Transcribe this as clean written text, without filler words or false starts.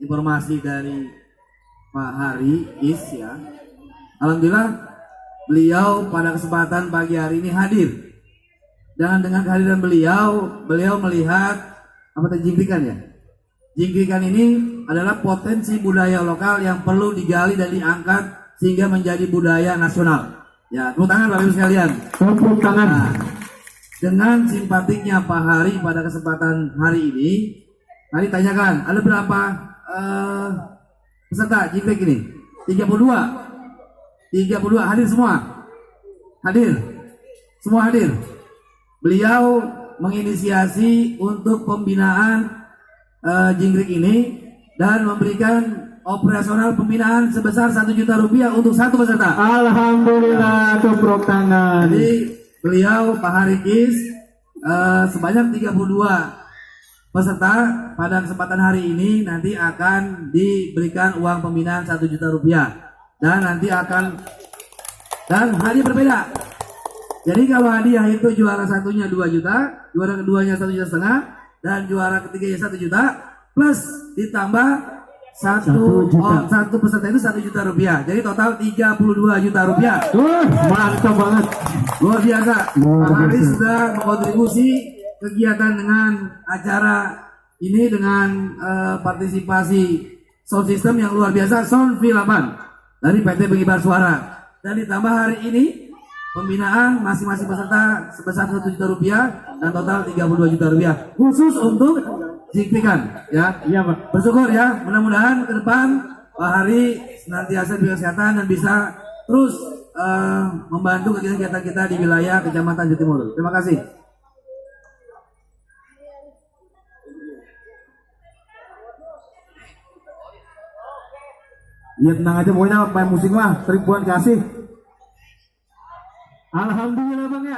informasi dari Pak Hari Is ya. Alhamdulillah beliau pada kesempatan pagi hari ini hadir. Dan dengan kehadiran beliau melihat apa tadi jingkrikan ya. Jingkrikan ini adalah potensi budaya lokal yang perlu digali dan diangkat sehingga menjadi budaya nasional. Ya, tepuk tangan Bapak Ibu sekalian. Tepuk tangan. Nah, dengan simpatiknya Pak Hari pada kesempatan hari ini, Hari tanyakan, ada berapa peserta jingkrik ini? 32 hadir semua? Hadir? Semua hadir? Beliau menginisiasi untuk pembinaan jingkrik ini dan memberikan operasional pembinaan sebesar 1 juta rupiah untuk satu peserta. Alhamdulillah, tepuk tangan. Jadi beliau Pak Hari Kis sebanyak 32 peserta pada kesempatan hari ini nanti akan diberikan uang pembinaan 1 juta rupiah dan nanti akan hadiah berbeda. Jadi kalau hadiah itu juara satunya 2 juta, juara keduanya 1,5 juta dan juara ketiganya 1 juta plus ditambah satu peserta itu 1 juta rupiah. Jadi total 32 juta rupiah. Mantap banget. Luar biasa. Pak Hari sudah mengontribusi kegiatan dengan acara ini dengan partisipasi sound system yang luar biasa, Sound V8 dari PT Pengibar Suara. Dan ditambah hari ini pembinaan masing-masing peserta sebesar 1 juta rupiah dan total 32 juta rupiah khusus untuk jingkrikan ya. Iya Pak. Bersyukur ya, mudah-mudahan ke depan Pak Hari senantiasa diberi kesehatan dan bisa terus membantu kegiatan kita di wilayah Kecamatan Jatimulyo. Terima kasih. Ya tenang aja pokoknya main musik mah seribuan kasih. Alhamdulillah Bang ya.